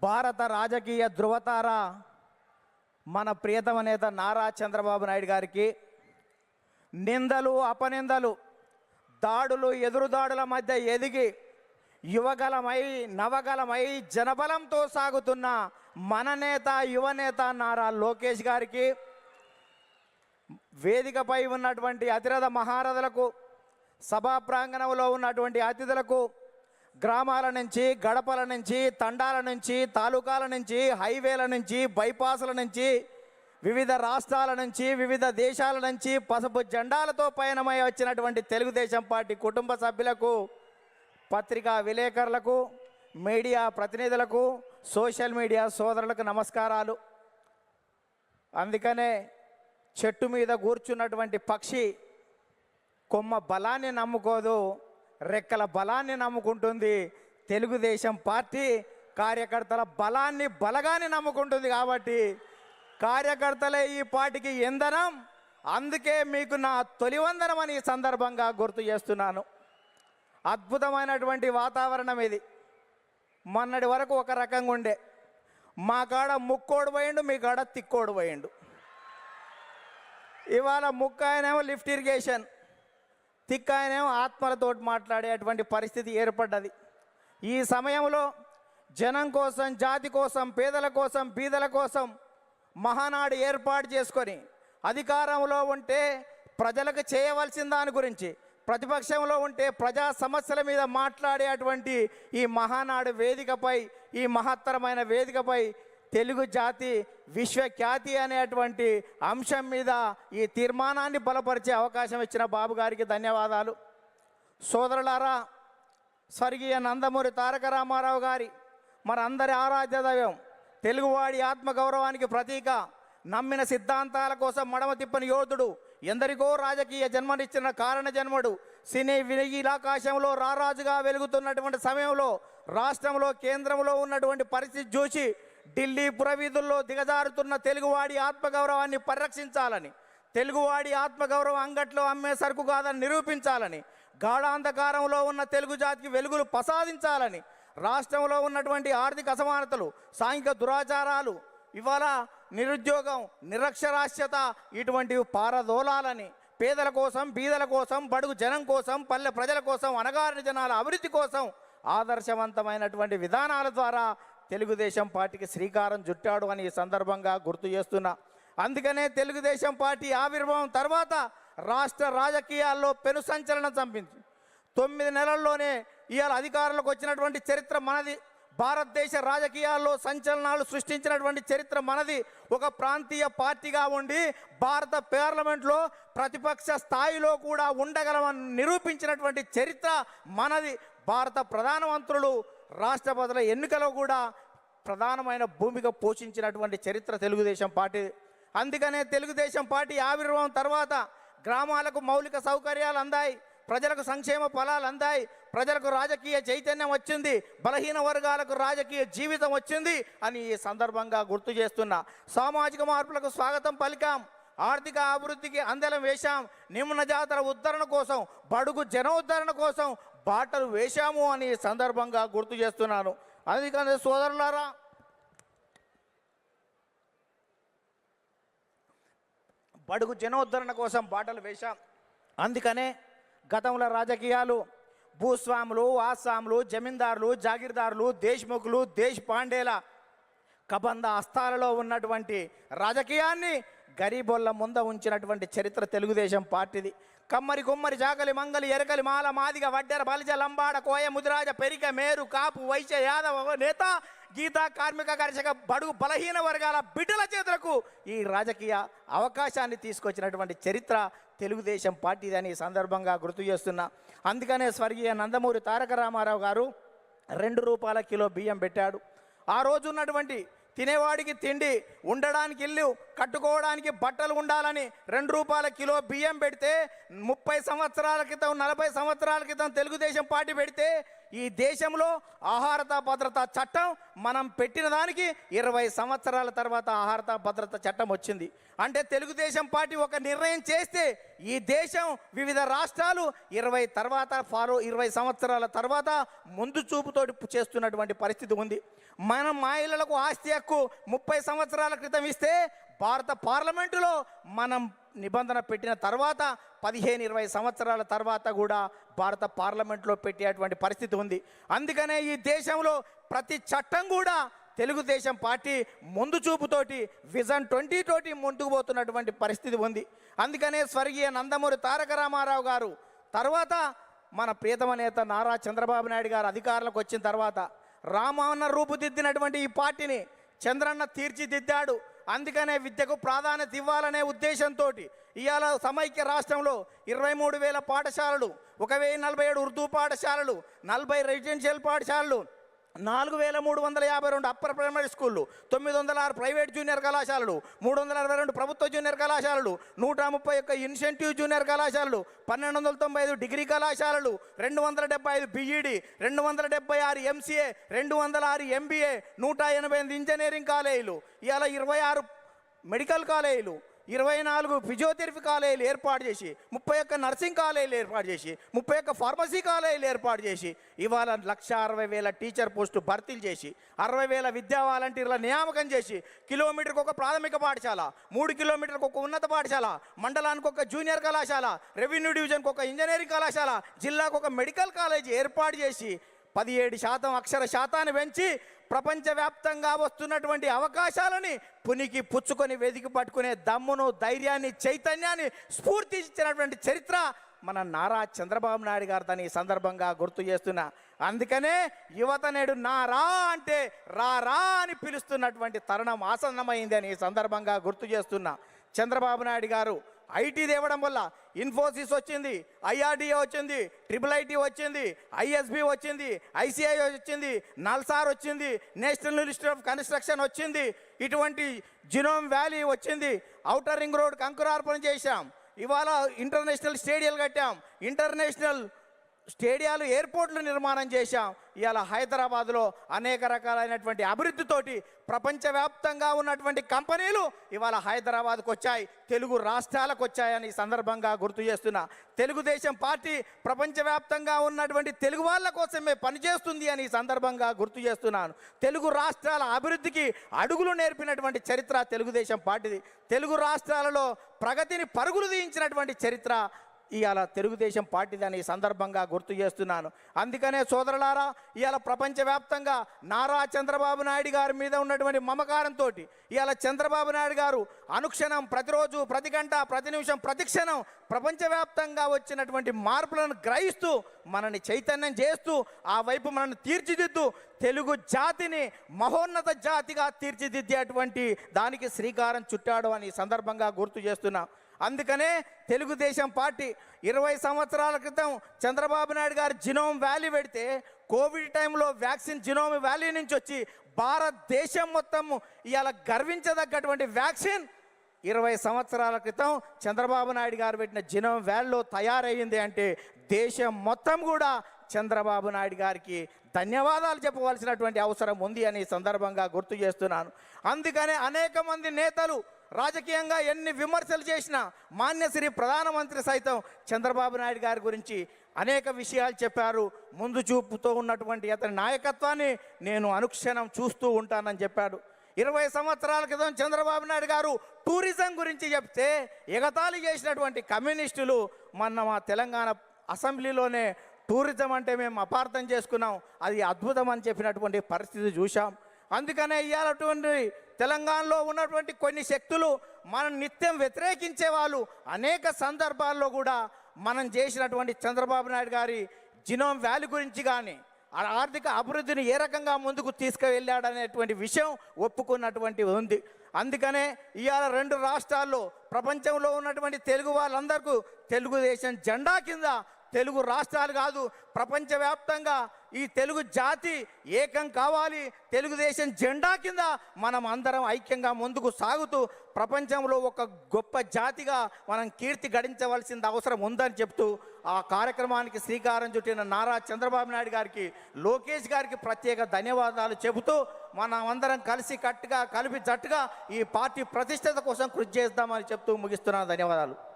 భారత రాజకీయ ధృవతార మన ప్రియతమ నేత నారా చంద్రబాబు నాయుడు గారికి నిందలు అపనిందలు దాడులు ఎదురుదాడుల మధ్య ఎదిగి యువగలమై నవగలమై జనబలంతో సాగుతున్న మన నేత యువనేత నారా లోకేష్ గారికి వేదికపై ఉన్నటువంటి అతిరథ మహారథులకు సభా ప్రాంగణంలో ఉన్నటువంటి అతిథులకు గ్రామాల నుంచి గడపల నుంచి తండాల నుంచి తాలూకాల నుంచి హైవేల నుంచి బైపాసుల నుంచి వివిధ రాష్ట్రాల నుంచి వివిధ దేశాల నుంచి పసుపు జెండాలతో పయనమై వచ్చినటువంటి తెలుగుదేశం పార్టీ కుటుంబ సభ్యులకు పత్రికా విలేకరులకు మీడియా ప్రతినిధులకు సోషల్ మీడియా సోదరులకు నమస్కారాలు. అందుకనే చెట్టు మీద కూర్చున్నటువంటి పక్షి కొమ్మ బలాన్ని నమ్ముకోదు, రెక్కల బలాన్ని నమ్ముకుంటుంది. తెలుగుదేశం పార్టీ కార్యకర్తల బలాన్ని బలగాన్ని నమ్ముకుంటుంది. కాబట్టి కార్యకర్తలే ఈ పార్టీకి ఇంధనం. అందుకే మీకు నా తొలి వందనం అని ఈ సందర్భంగా గుర్తు చేస్తున్నాను. అద్భుతమైనటువంటి వాతావరణం ఇది. మొన్నటి వరకు ఒక రకంగా ఉండే, మా కాడ ముక్కోడు పోయిండు, మీ కాడ తిక్కోడు పోయిండు. ఇవాళ ముక్కాయనేమో లిఫ్ట్ ఇరిగేషన్, తిక్కాయనేమో ఆత్మలతోటి మాట్లాడేటువంటి పరిస్థితి ఏర్పడ్డది. ఈ సమయంలో జనం కోసం, జాతి కోసం, పేదల కోసం, బీదల కోసం మహానాడు ఏర్పాటు చేసుకొని అధికారంలో ఉంటే ప్రజలకు చేయవలసిన దాని గురించి, ప్రతిపక్షంలో ఉంటే ప్రజా సమస్యల మీద మాట్లాడేటువంటి ఈ మహానాడు వేదికపై, ఈ మహత్తరమైన వేదికపై తెలుగు జాతి విశ్వఖ్యాతి అనేటువంటి అంశం మీద ఈ తీర్మానాన్ని బలపరిచే అవకాశం ఇచ్చిన బాబు గారికి ధన్యవాదాలు. సోదరులారా, స్వర్గీయ నందమూరి తారక రామారావు గారి మనందరి ఆరాధ్య దైవం, తెలుగువాడి ఆత్మగౌరవానికి ప్రతీక, నమ్మిన సిద్ధాంతాల కోసం మడమ తిప్పని యోధుడు, ఎందరికో రాజకీయ జన్మనిచ్చిన కారణ జన్ముడు, సినీ వినీలాకాశంలో రారాజుగా వెలుగుతున్నటువంటి సమయంలో రాష్ట్రంలో కేంద్రంలో ఉన్నటువంటి పరిస్థితి చూసి ఢిల్లీ పురవీధుల్లో దిగజారుతున్న తెలుగువాడి ఆత్మగౌరవాన్ని పరిరక్షించాలని, తెలుగువాడి ఆత్మగౌరవం అంగట్లో అమ్మే సరుకు కాదని నిరూపించాలని, గాఢాంధకారంలో ఉన్న తెలుగు జాతికి వెలుగులు ప్రసాదించాలని, రాష్ట్రంలో ఉన్నటువంటి ఆర్థిక అసమానతలు, సాంఘిక దురాచారాలు, ఇవాళ నిరుద్యోగం, నిరక్షరాస్యత ఇటువంటివి పారదోలాలని, పేదల కోసం, బీదల కోసం, బడుగు జనం కోసం, పల్లె ప్రజల కోసం, అణగారిన జనాల అభివృద్ధి కోసం ఆదర్శవంతమైనటువంటి విధానాల ద్వారా తెలుగుదేశం పార్టీకి శ్రీకారం చుట్టాడు అని ఈ సందర్భంగా గుర్తు చేస్తున్నా. అందుకనే తెలుగుదేశం పార్టీ ఆవిర్భావం తర్వాత రాష్ట్ర రాజకీయాల్లో పెను సంచలనం చంపింది. 9 నెలల్లోనే ఇవాళ అధికారంలోకి వచ్చినటువంటి చరిత్ర మనది. భారతదేశ రాజకీయాల్లో సంచలనాలు సృష్టించినటువంటి చరిత్ర మనది. ఒక ప్రాంతీయ పార్టీగా ఉండి భారత పార్లమెంట్లో ప్రతిపక్ష స్థాయిలో కూడా ఉండగలమని నిరూపించినటువంటి చరిత్ర మనది. భారత ప్రధానమంత్రులు, రాష్ట్రపతుల ఎన్నికలో కూడా ప్రధానమైన భూమిక పోషించినటువంటి చరిత్ర తెలుగుదేశం పార్టీ. అందుకనే తెలుగుదేశం పార్టీ ఆవిర్భావం తర్వాత గ్రామాలకు మౌలిక సౌకర్యాలు అందాయి, ప్రజలకు సంక్షేమ ఫలాలు అందాయి, ప్రజలకు రాజకీయ చైతన్యం వచ్చింది, బలహీన వర్గాలకు రాజకీయ జీవితం వచ్చింది అని ఈ సందర్భంగా గుర్తు చేస్తున్నా. సామాజిక మార్పులకు స్వాగతం పలికాం, ఆర్థిక అభివృద్ధికి అందలం వేశాం, నిమ్న జాతర ఉద్ధరణ కోసం, బడుగు జనోద్ధరణ కోసం బాటలు వేశాము అని ఈ సందర్భంగా గుర్తు చేస్తున్నాను. అందుకని సోదరులారా, బడుగు జనోద్ధరణ కోసం బాటలు వేశాం. అందుకనే గతంలో రాజకీయాలు భూస్వాములు, ఆసాములు, జమీందారులు, జాగీర్దారులు, దేశ్ముఖులు, దేశ్ పాండేల కబంధ హస్తాలలో ఉన్నటువంటి రాజకీయాన్ని గరీబోళ్ళ ముంద ఉంచినటువంటి చరిత్ర తెలుగుదేశం పార్టీది. కమ్మరి, కుమ్మరి, చాకలి, మంగలి, ఎరకలి, మాల, మాదిగ, వడ్డెర, బలిజ, లంబాడ, కోయ, ముదిరాజ, పెరిక, మేరు, కాపు, వైశ్య, యాదవ, నేత, గీత, కార్మిక, కర్షక, బడుగు బలహీన వర్గాల బిడ్డల చేతులకు ఈ రాజకీయ అవకాశాన్ని తీసుకొచ్చినటువంటి చరిత్ర తెలుగుదేశం పార్టీది అని సందర్భంగా గుర్తు చేస్తున్నా. అందుకనే స్వర్గీయ నందమూరి తారక రామారావు గారు 2 రూపాయల కిలో బియ్యం పెట్టాడు. ఆ రోజు ఉన్నటువంటి తినేవాడికి తిండి, ఉండడానికి ఇల్లు, కట్టుకోవడానికి బట్టలు ఉండాలని 2 రూపాయల కిలో బియ్యం పెడితే 30 సంవత్సరాల క్రితం, 40 సంవత్సరాల క్రితం తెలుగుదేశం పార్టీ పెడితే ఈ దేశంలో ఆహారత భద్రత చట్టం మనం పెట్టిన దానికి 20 సంవత్సరాల తర్వాత ఆహారత భద్రత చట్టం వచ్చింది. అంటే తెలుగుదేశం పార్టీ ఒక నిర్ణయం చేస్తే ఈ దేశం వివిధ రాష్ట్రాలు 20 సంవత్సరాల తర్వాత ముందు చూపుతోటి చేస్తున్నటువంటి పరిస్థితి ఉంది. మనం మహిళలకు ఆస్తి హక్కు 30 సంవత్సరాల క్రితం ఇస్తే భారత పార్లమెంటులో మనం నిబంధన పెట్టిన తర్వాత 15-20 సంవత్సరాల తర్వాత కూడా భారత పార్లమెంట్లో పెట్టేటువంటి పరిస్థితి ఉంది. అందుకనే ఈ దేశంలో ప్రతి చట్టం కూడా తెలుగుదేశం పార్టీ ముందు చూపుతోటి విజన్ 20 తోటి ముందుకు పోతున్నటువంటి పరిస్థితి ఉంది. అందుకనే స్వర్గీయ నందమూరి తారక రామారావు గారు తర్వాత మన ప్రియతమ నేత నారా చంద్రబాబు నాయుడు గారు అధికారంలోకి వచ్చిన తర్వాత రామన్న రూపుదిద్దినటువంటి ఈ పార్టీని చంద్రన్న తీర్చిదిద్దాడు. అందుకనే విద్యకు ప్రాధాన్యత ఇవ్వాలనే ఉద్దేశంతో ఇవాళ సమైక్య రాష్ట్రంలో 23,000 పాఠశాలలు, 1,047 ఉర్దూ పాఠశాలలు, 40 రెసిడెన్షియల్ పాఠశాలలు, 4,352 అప్పర్ ప్రైమరీ స్కూళ్ళు, 906 ప్రైవేట్ జూనియర్ కళాశాలలు, 362 ప్రభుత్వ జూనియర్ కళాశాలలు, 131 ఇన్సెంటివ్ జూనియర్ కళాశాలలు, 1,295 డిగ్రీ కళాశాలలు, 275 బీఈడి, 276 ఎంసీఏ, 206 ఎంబీఏ, 188 ఇంజనీరింగ్ కాలేజీలు, ఇవాళ 26 మెడికల్ కాలేజీలు, 24 ఫిజియోథెరపీ కాలేజీలు ఏర్పాటు చేసి, 31 నర్సింగ్ కాలేజీలు ఏర్పాటు చేసి, 31 ఫార్మసీ కాలేజీలు ఏర్పాటు చేసి, ఇవాళ 1,60,000 టీచర్ పోస్టు భర్తీలు చేసి, 60,000 విద్యా వాలంటీర్ల నియామకం చేసి, కిలోమీటర్కి ఒక ప్రాథమిక పాఠశాల, 3 కిలోమీటర్లకు ఒక ఉన్నత పాఠశాల, మండలానికి ఒక జూనియర్ కళాశాల, రెవెన్యూ డివిజన్కి ఒక ఇంజనీరింగ్ కళాశాల, జిల్లాకు ఒక మెడికల్ కాలేజీ ఏర్పాటు చేసి 17% అక్షర శాతాన్ని పెంచి ప్రపంచవ్యాప్తంగా వస్తున్నటువంటి అవకాశాలని పునికి పుచ్చుకొని వెతికి పట్టుకునే దమ్మును, ధైర్యాన్ని, చైతన్యాన్ని, స్ఫూర్తి ఇచ్చినటువంటి చరిత్ర మన నారా చంద్రబాబు నాయుడు గారు దాన్ని ఈ సందర్భంగా గుర్తు చేస్తున్నా. అందుకనే యువత నేడు నారా అంటే రా అని పిలుస్తున్నటువంటి తరుణం ఆసన్నమైంది అని ఈ సందర్భంగా గుర్తు చేస్తున్నా. చంద్రబాబు నాయుడు గారు ఐటీ తేవడం వల్ల ఇన్ఫోసిస్ వచ్చింది, ఐఆర్డిఏ వచ్చింది, ట్రిపుల్ వచ్చింది, ఐఎస్బి వచ్చింది, ఐసిఐ వచ్చింది, నల్సార్ వచ్చింది, నేషనల్ ఇన్స్టిట్యూట్ ఆఫ్ కన్స్ట్రక్షన్ వచ్చింది, ఇటువంటి జినోమ్ వ్యాలీ వచ్చింది, ఔటర్ రింగ్ రోడ్ అంకురార్పణ చేశాం, ఇవాళ ఇంటర్నేషనల్ స్టేడియాలు కట్టాం, ఇంటర్నేషనల్ స్టేడియాలు, ఎయిర్పోర్ట్లు నిర్మాణం చేశాం. ఇవాళ హైదరాబాద్లో అనేక రకాలైనటువంటి అభివృద్ధితోటి ప్రపంచవ్యాప్తంగా ఉన్నటువంటి కంపెనీలు ఇవాళ హైదరాబాద్కు వచ్చాయి, తెలుగు రాష్ట్రాలకు వచ్చాయని ఈ సందర్భంగా గుర్తు చేస్తున్నా. తెలుగుదేశం పార్టీ ప్రపంచవ్యాప్తంగా ఉన్నటువంటి తెలుగు వాళ్ళ కోసమే పనిచేస్తుంది అని ఈ సందర్భంగా గుర్తు చేస్తున్నాను. తెలుగు రాష్ట్రాల అభివృద్ధికి అడుగులు నేర్పినటువంటి చరిత్ర తెలుగుదేశం పార్టీది. తెలుగు రాష్ట్రాలలో ప్రగతిని పరుగులు తీయించినటువంటి చరిత్ర ఇవాళ తెలుగుదేశం పార్టీదని ఈ సందర్భంగా గుర్తు చేస్తున్నాను. అందుకనే సోదరులారా, ఇవాళ ప్రపంచవ్యాప్తంగా నారా చంద్రబాబు నాయుడు గారి మీద ఉన్నటువంటి మమకారంతో ఇవాళ చంద్రబాబు నాయుడు గారు అనుక్షణం, ప్రతిరోజు, ప్రతి గంట, ప్రతి నిమిషం, ప్రతి క్షణం ప్రపంచవ్యాప్తంగా వచ్చినటువంటి మార్పులను గ్రహిస్తూ మనని చైతన్యం చేస్తూ ఆ వైపు మనల్ని తీర్చిదిద్దు తెలుగు జాతిని మహోన్నత జాతిగా తీర్చిదిద్దేటువంటి దానికి శ్రీకారం చుట్టాడు అని ఈ సందర్భంగా గుర్తు చేస్తున్నా. అందుకనే తెలుగుదేశం పార్టీ 20 సంవత్సరాల క్రితం చంద్రబాబు నాయుడు గారు జినోమ్ వ్యాలీ పెడితే కోవిడ్ టైంలో వ్యాక్సిన్ జినోమ్ వ్యాలీ నుంచి వచ్చి భారతదేశం మొత్తం ఇవాళ గర్వించదగ్గటువంటి వ్యాక్సిన్ 20 సంవత్సరాల క్రితం చంద్రబాబు నాయుడు గారు పెట్టిన జినోమ్ వ్యాలీలో తయారయ్యింది అంటే దేశం మొత్తం కూడా చంద్రబాబు నాయుడు గారికి ధన్యవాదాలు చెప్పవలసినటువంటి అవసరం ఉంది అని సందర్భంగా గుర్తు చేస్తున్నాను. అందుకనే అనేక మంది నేతలు రాజకీయంగా ఎన్ని విమర్శలు చేసినా మాన్యశ్రీ ప్రధానమంత్రి సైతం చంద్రబాబు నాయుడు గారి గురించి అనేక విషయాలు చెప్పారు. ముందు చూపుతో ఉన్నటువంటి అతని నాయకత్వాన్ని నేను అనుక్షణం చూస్తూ ఉంటానని చెప్పాడు. 20 సంవత్సరాల క్రితం చంద్రబాబు నాయుడు గారు టూరిజం గురించి చెప్తే ఎగతాళి చేసినటువంటి కమ్యూనిస్టులు మొన్న మా తెలంగాణ అసెంబ్లీలోనే టూరిజం అంటే మేము అపార్థం చేసుకున్నాం, అది అద్భుతం అని చెప్పినటువంటి పరిస్థితి చూసాం. అందుకనే ఇవాళటువంటి తెలంగాణలో ఉన్నటువంటి కొన్ని శక్తులు మనం నిత్యం వ్యతిరేకించే వాళ్ళు అనేక సందర్భాల్లో కూడా మనం చేసినటువంటి చంద్రబాబు నాయుడు గారి జినోమ్ వ్యాలీ గురించి కానీ ఆర్థిక అభివృద్ధిని ఏ రకంగా ముందుకు తీసుకువెళ్ళాడనేటువంటి విషయం ఒప్పుకున్నటువంటి ఉంది. అందుకనే ఇవాళ 2 రాష్ట్రాల్లో ప్రపంచంలో ఉన్నటువంటి తెలుగు వాళ్ళందరికీ తెలుగుదేశం జెండా కింద తెలుగు రాష్ట్రాలు కాదు ప్రపంచవ్యాప్తంగా ఈ తెలుగు జాతి ఏకం కావాలి, తెలుగుదేశం జెండా కింద మనం అందరం ఐక్యంగా ముందుకు సాగుతూ ప్రపంచంలో ఒక గొప్ప జాతిగా మనం కీర్తి గడించవలసిన అవసరం ఉందని చెప్తూ ఆ కార్యక్రమానికి శ్రీకారం చుట్టిన నారా చంద్రబాబు నాయుడు గారికి, లోకేష్ గారికి ప్రత్యేక ధన్యవాదాలు చెబుతూ మనమందరం కలిసి కట్టుగా కలిపి జట్టుగా ఈ పార్టీ ప్రతిష్టత కోసం కృషి చేద్దామని చెప్తూ ముగిస్తున్నాను. ధన్యవాదాలు.